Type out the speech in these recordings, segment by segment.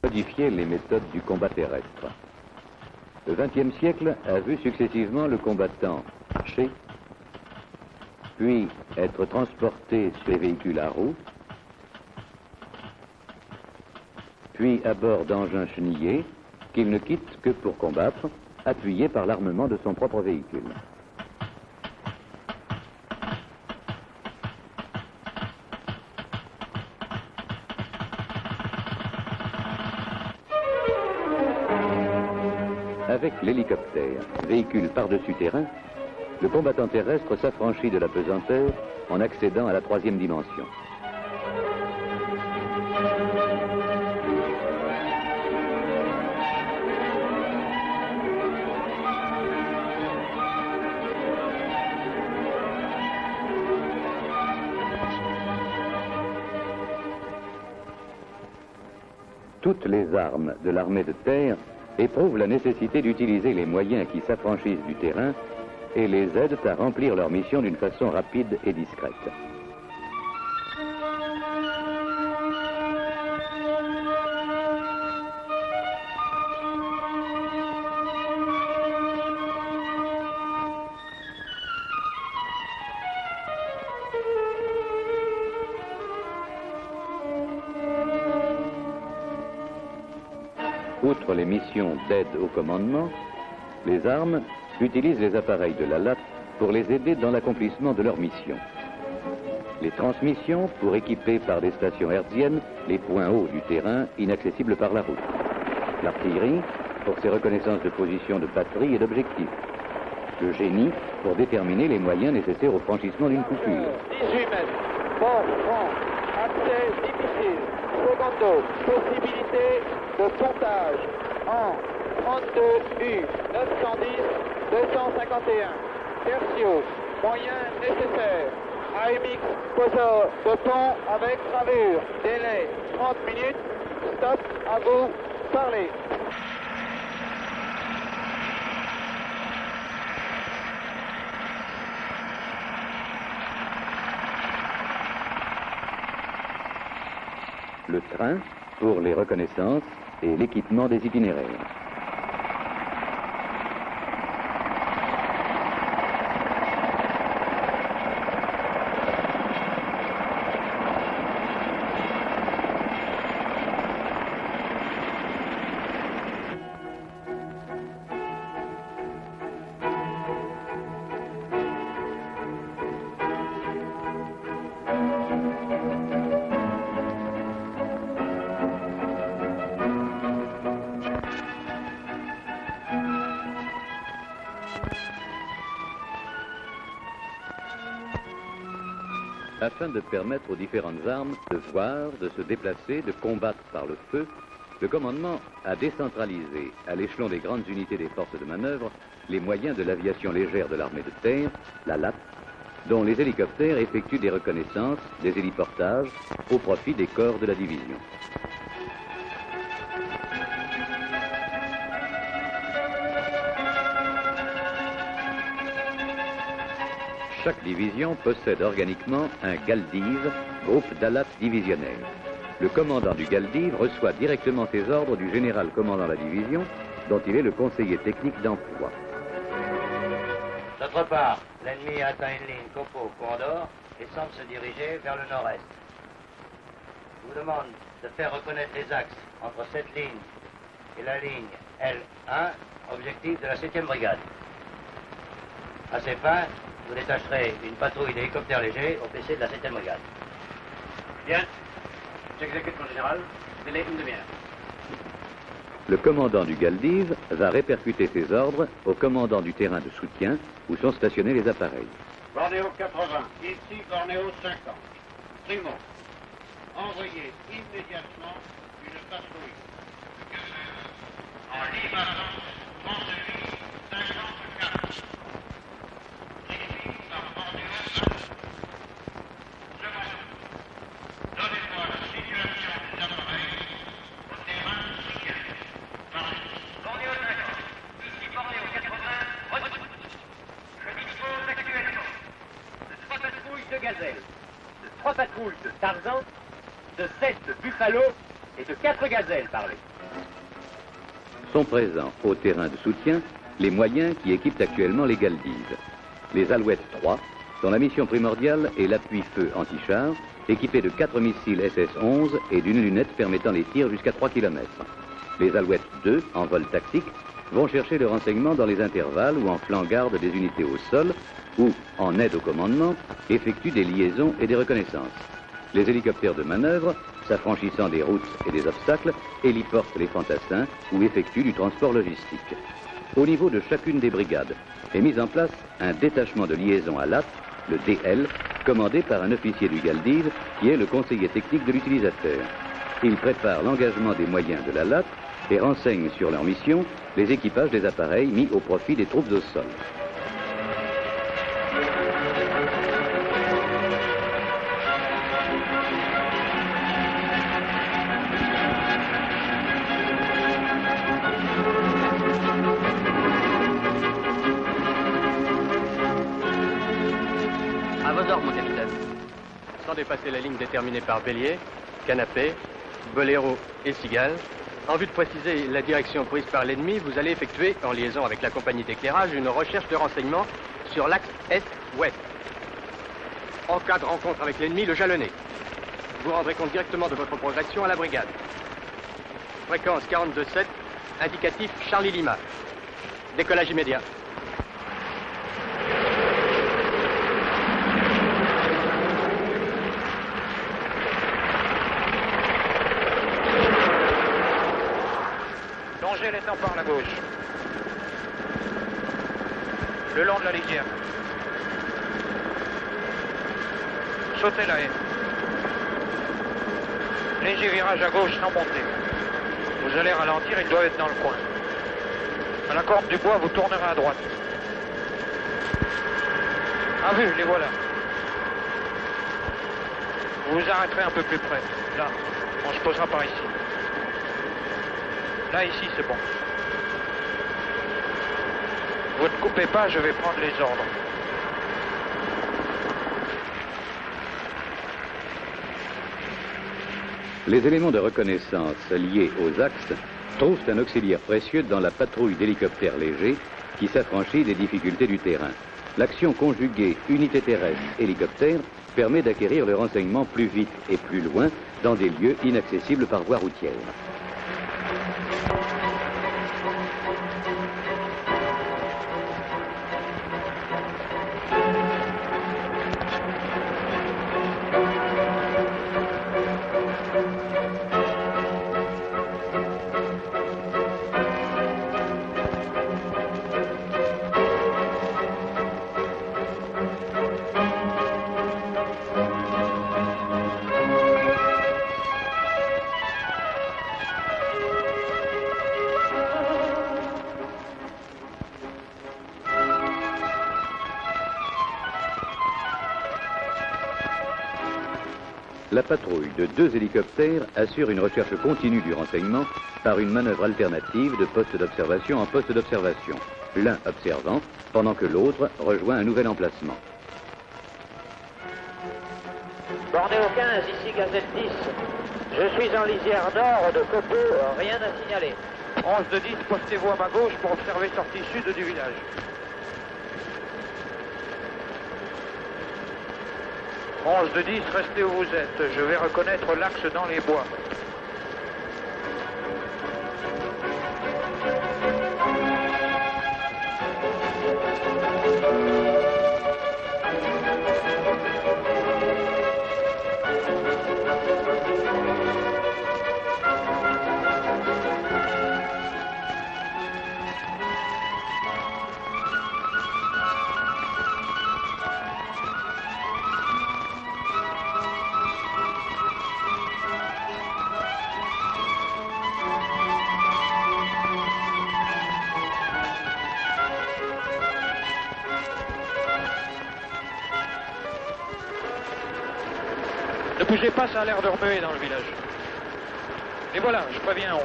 modifié les méthodes du combat terrestre. Le XXe siècle a vu successivement le combattant marcher, puis être transporté sur les véhicules à roues, puis à bord d'engins chenillés qu'il ne quitte que pour combattre, appuyé par l'armement de son propre véhicule. Avec l'hélicoptère, véhicule par-dessus terrain, le combattant terrestre s'affranchit de la pesanteur en accédant à la troisième dimension. Toutes les armes de l'armée de terre éprouvent la nécessité d'utiliser les moyens qui s'affranchissent du terrain et les aident à remplir leur mission d'une façon rapide et discrète. Outre les missions d'aide au commandement, les armes utilisent les appareils de la LAT pour les aider dans l'accomplissement de leur mission. Les transmissions pour équiper par des stations hertziennes les points hauts du terrain inaccessibles par la route. L'artillerie pour ses reconnaissances de position de batterie et d'objectifs. Le génie pour déterminer les moyens nécessaires au franchissement d'une coupure. 18 mètres. Bon, accès difficile. Secondo, possibilité de pontage en 32 U 910 251. Tertio, moyens nécessaires. AMX poseur de pont avec gravure. Délai 30 minutes. Stop, à vous, parlez. Le train pour les reconnaissances et l'équipement des itinéraires. Afin de permettre aux différentes armes de voir, de se déplacer, de combattre par le feu, le commandement a décentralisé à l'échelon des grandes unités des forces de manœuvre les moyens de l'aviation légère de l'armée de terre, la LAT, dont les hélicoptères effectuent des reconnaissances, des héliportages au profit des corps de la division. Chaque division possède organiquement un GALDIV, groupe d'ALAT divisionnaire. Le commandant du GALDIV reçoit directement ses ordres du général commandant la division, dont il est le conseiller technique d'emploi. D'autre part, l'ennemi atteint une ligne Copo-Condor et semble se diriger vers le nord-est. Je vous demande de faire reconnaître les axes entre cette ligne et la ligne L1, objectif de la 7e brigade. À ces fins, vous détacherez une patrouille d'hélicoptères légers au PC de la 7e brigade. Bien. J'exécute, mon général. Délai une demi-heure. Le commandant du GALDIV va répercuter ses ordres au commandant du terrain de soutien où sont stationnés les appareils. Bornéo 80, ici Bornéo 50. Primo, envoyez immédiatement une patrouille. En livraison, Vendée 54. Ici par Bornéo 50. Donnez-moi la situation des appareils au terrain soutien. Bornéo 50, ici Bornéo 80, retour. Je dispose actuellement de 3 patrouilles de gazelles, de 3 patrouilles de Tarzan, de 7 Buffalo et de 4 gazelles parlées. sont présents au terrain de soutien les moyens qui équipent actuellement les Galdives. Les Alouettes 3, dont la mission primordiale est l'appui-feu anti-char, équipés de 4 missiles SS-11 et d'une lunette permettant les tirs jusqu'à 3 km. Les Alouettes 2, en vol tactique, vont chercher le renseignement dans les intervalles ou en flanc garde des unités au sol ou, en aide au commandement, effectuent des liaisons et des reconnaissances. Les hélicoptères de manœuvre, s'affranchissant des routes et des obstacles, héliportent les fantassins ou effectuent du transport logistique. Au niveau de chacune des brigades est mis en place un détachement de liaison à latte, le DL, commandé par un officier du Galdive qui est le conseiller technique de l'utilisateur. Il prépare l'engagement des moyens de la latte et renseigne sur leur mission les équipages des appareils mis au profit des troupes au sol. À vos ordres, mon capitaine. Sans dépasser la ligne déterminée par Bélier, Canapé, Boléro et Cigale, en vue de préciser la direction prise par l'ennemi, vous allez effectuer, en liaison avec la compagnie d'éclairage, une recherche de renseignement sur l'axe Est-Ouest. En cas de rencontre avec l'ennemi, le jalonnez. Vous rendrez compte directement de votre progression à la brigade. Fréquence 42.7, indicatif Charlie Lima. Décollage immédiat. Longez les temps par la gauche. Le long de la lisière. Sautez la haie. Léger virage à gauche sans monter. Vous allez ralentir, ils doivent être dans le coin. À la corde du bois, vous tournerez à droite. Ah vu, les voilà. Vous vous arrêterez un peu plus près. Là, on se posera par ici. Là, ici, c'est bon. Vous ne coupez pas, je vais prendre les ordres. Les éléments de reconnaissance liés aux axes trouvent un auxiliaire précieux dans la patrouille d'hélicoptères légers qui s'affranchit des difficultés du terrain. L'action conjuguée unité terrestre-hélicoptère permet d'acquérir le renseignement plus vite et plus loin dans des lieux inaccessibles par voie routière. La patrouille de 2 hélicoptères assure une recherche continue du renseignement par une manœuvre alternative de poste d'observation en poste d'observation, l'un observant pendant que l'autre rejoint un nouvel emplacement. Bornéo 15, ici Gazette 10. Je suis en lisière nord de Copeau, rien à signaler. 11 de 10, postez-vous à ma gauche pour observer sortie sud du village. De 10, restez où vous êtes. Je vais reconnaître l'axe dans les bois. Ne bougez pas, ça a l'air de remuer dans le village. Et voilà, je préviens 11.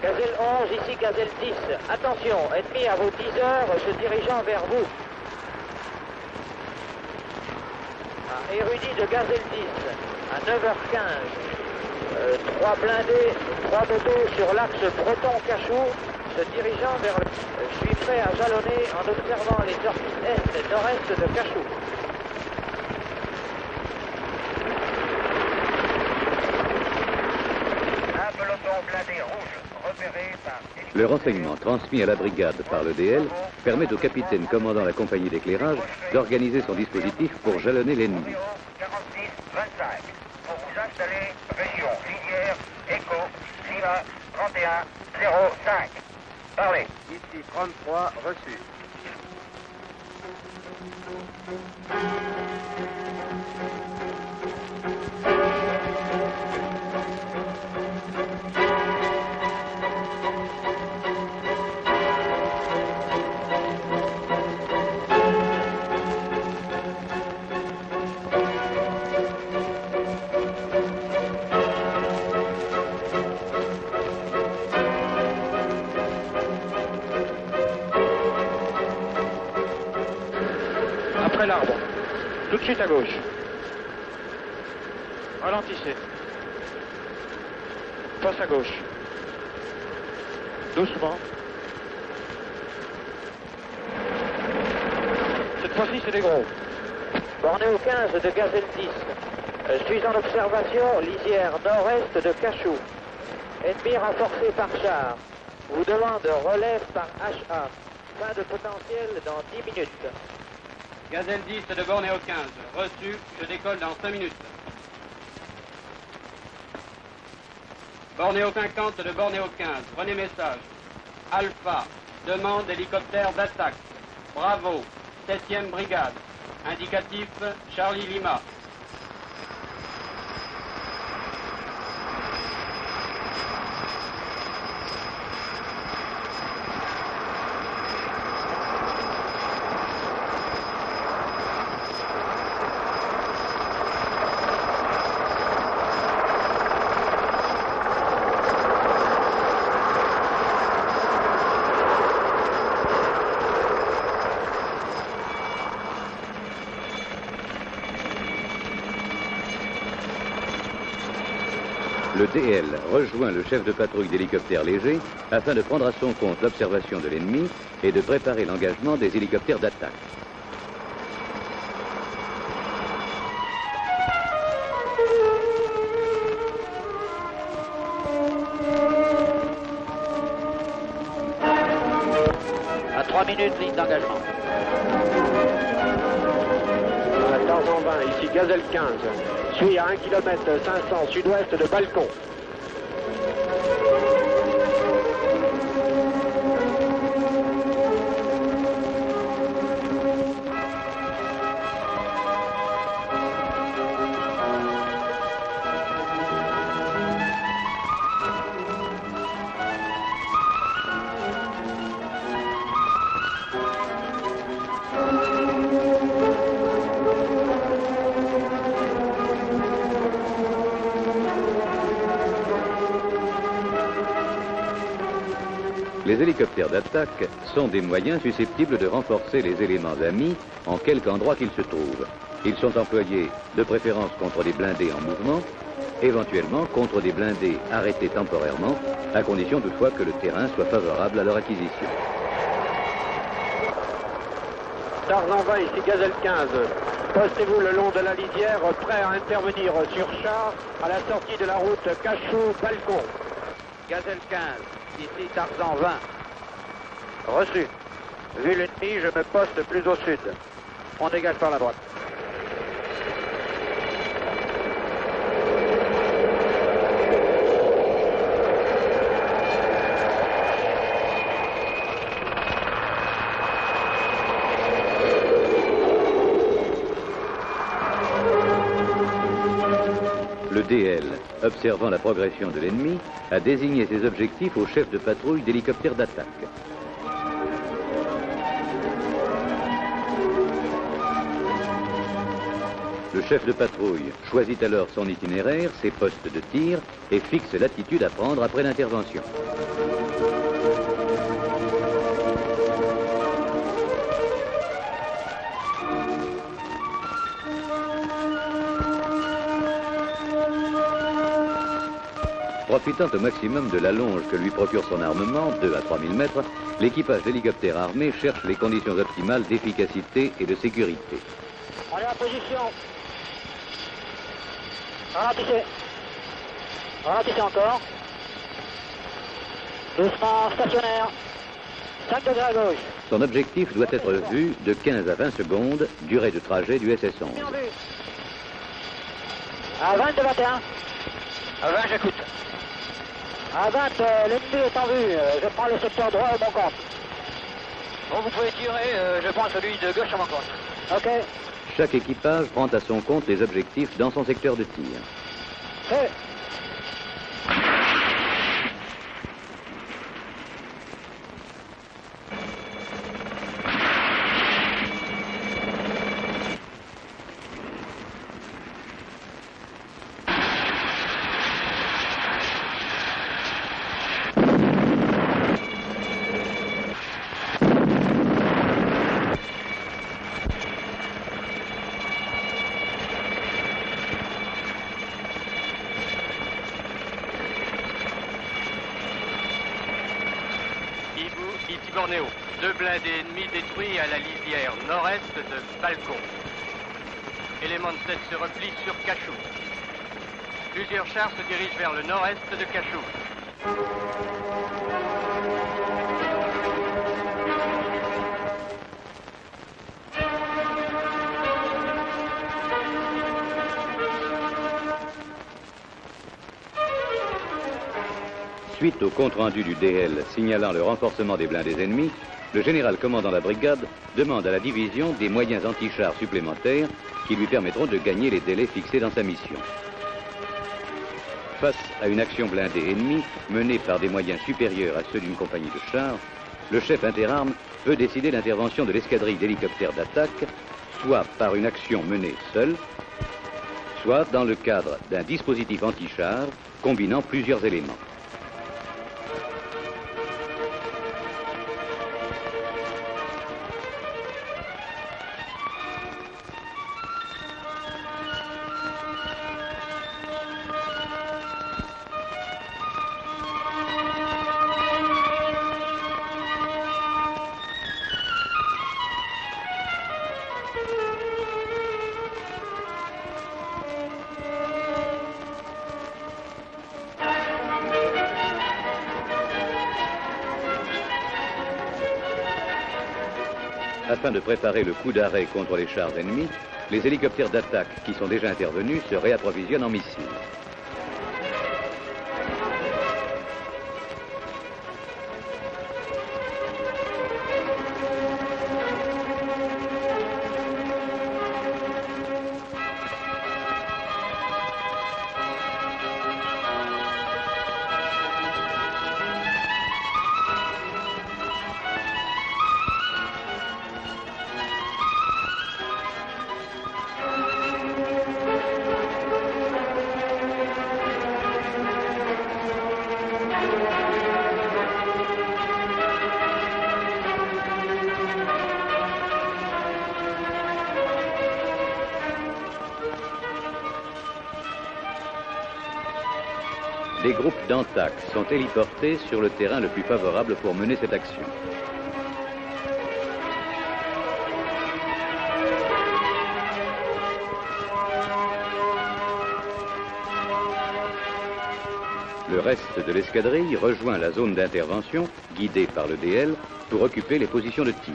Gazelle 11, ici Gazelle 10. Attention, ennemi à vos 10 heures se dirigeant vers vous. Érudit de Gazelle 10, à 9h15. 3 blindés, 3 motos sur l'axe Breton-Cachou, se dirigeant vers le... Je suis prêt à jalonner en observant les sorties est et nord-est de Cachou. Un peloton blindé rouge repéré par... Le renseignement transmis à la brigade par le DL permet au capitaine commandant la compagnie d'éclairage d'organiser son dispositif pour jalonner l'ennemi. Numéro 4625. Pour vous installer, région Linière, Echo, Lima 3105. Parlez. Ici 33, reçu. Après l'arbre. Tout de suite à gauche. Ralentissez. Passe à gauche. Doucement. Cette fois-ci, c'est des gros. Bornéo 15 de Gazelle 10. Je suis en observation, lisière nord-est de Cachou. Ennemi renforcé par char. Vous demande relève par HA. Fin de potentiel dans 10 minutes. Gazelle 10 de Bornéo 15. Reçu, je décolle dans 5 minutes. Bornéo 50 de Bornéo 15. Prenez message. Alpha, demande hélicoptère d'attaque. Bravo, 7e brigade. Indicatif Charlie Lima. Le DL rejoint le chef de patrouille d'hélicoptères légers afin de prendre à son compte l'observation de l'ennemi et de préparer l'engagement des hélicoptères d'attaque. À 3 minutes, ligne d'engagement. Tarzan 20, ici Gazelle 15. Suis à 1 km 500 sud-ouest de Balcon. Les hélicoptères d'attaque sont des moyens susceptibles de renforcer les éléments amis en quelque endroit qu'ils se trouvent. Ils sont employés de préférence contre des blindés en mouvement, éventuellement contre des blindés arrêtés temporairement, à condition toutefois que le terrain soit favorable à leur acquisition. Tarzan 20, ici Gazelle 15. Postez-vous le long de la lisière, prêt à intervenir sur char à la sortie de la route Cachou-Balcon. Gazelle 15, ici Tarzan 20. Reçu. Vu l'ennemi, je me poste plus au sud. On dégage par la droite. Le DL, observant la progression de l'ennemi, a désigné ses objectifs au chef de patrouille d'hélicoptères d'attaque. Le chef de patrouille choisit alors son itinéraire, ses postes de tir et fixe l'attitude à prendre après l'intervention. Profitant au maximum de la longe que lui procure son armement, 2 à 3000 mètres, l'équipage d'hélicoptères armés cherche les conditions optimales d'efficacité et de sécurité. On est en position. Ralentissez. Ralentissez encore. Doucement, stationnaire. 5 degrés à gauche. Son objectif doit être vu de 15 à 20 secondes, durée de trajet du SS-11. À 20 de 21. À 20, j'écoute. À 20, l'ennemi est en vue. Je prends le secteur droit à mon compte. Bon, vous pouvez tirer, je prends celui de gauche à mon compte. Ok. Chaque équipage prend à son compte les objectifs dans son secteur de tir. Fait. Ici Bornéo. 2 blindés ennemis détruits à la lisière nord-est de Balcon. Élément de 7 se replie sur Cachou. Plusieurs chars se dirigent vers le nord-est de Cachou. Suite au compte-rendu du DL signalant le renforcement des blindés ennemis, le général commandant la brigade demande à la division des moyens anti-chars supplémentaires qui lui permettront de gagner les délais fixés dans sa mission. Face à une action blindée ennemie menée par des moyens supérieurs à ceux d'une compagnie de chars, le chef interarmes peut décider l'intervention de l'escadrille d'hélicoptères d'attaque, soit par une action menée seule, soit dans le cadre d'un dispositif anti-char combinant plusieurs éléments. Afin de préparer le coup d'arrêt contre les chars ennemis, les hélicoptères d'attaque qui sont déjà intervenus se réapprovisionnent en missiles. Des groupes d'ANTAC sont héliportés sur le terrain le plus favorable pour mener cette action. Le reste de l'escadrille rejoint la zone d'intervention, guidée par le DL, pour occuper les positions de tir.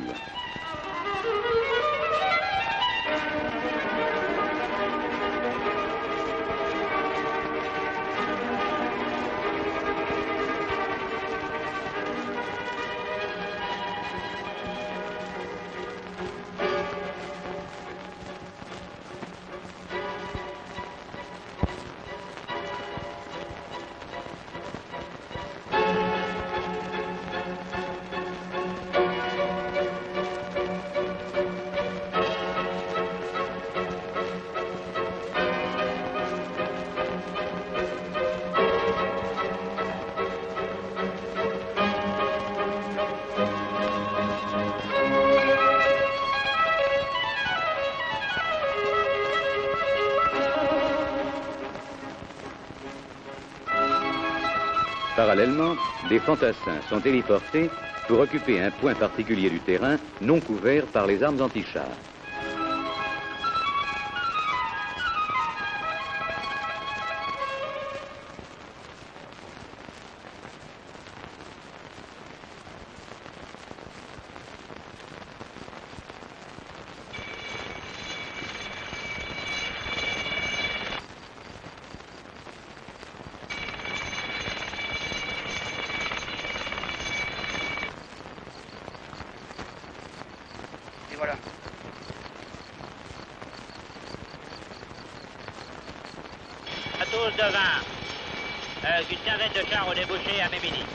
Parallèlement, des fantassins sont héliportés pour occuper un point particulier du terrain non couvert par les armes anti-chars. Voilà. Matos de 20. Une quinzaine de chars au débouché à Mémini.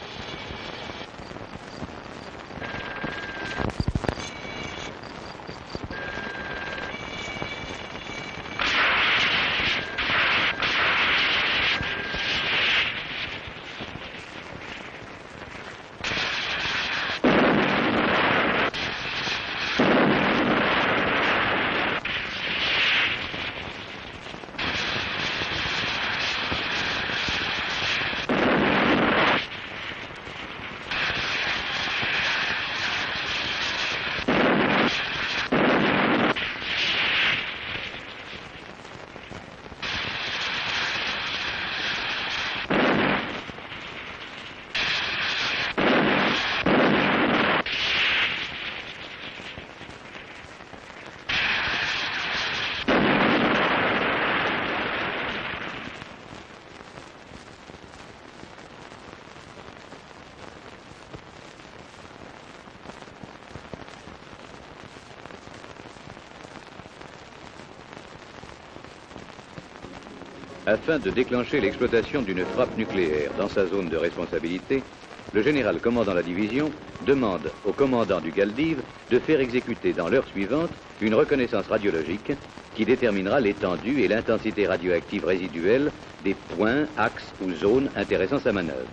Afin de déclencher l'exploitation d'une frappe nucléaire dans sa zone de responsabilité, le général commandant la division demande au commandant du Galdiv de faire exécuter dans l'heure suivante une reconnaissance radiologique qui déterminera l'étendue et l'intensité radioactive résiduelle des points, axes ou zones intéressant sa manœuvre.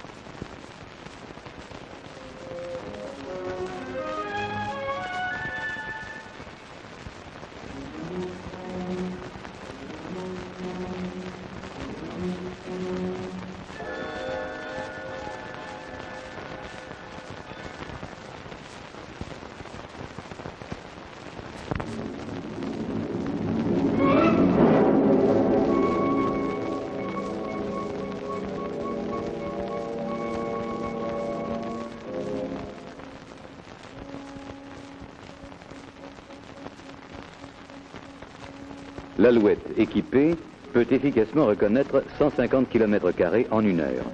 L'Alouette équipée peut efficacement reconnaître 150 km² en 1 heure.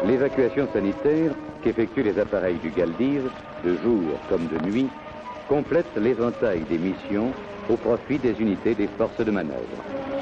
L'évacuation sanitaire qu'effectuent les appareils du Galdiv, de jour comme de nuit, complète l'éventail des missions au profit des unités des forces de manœuvre.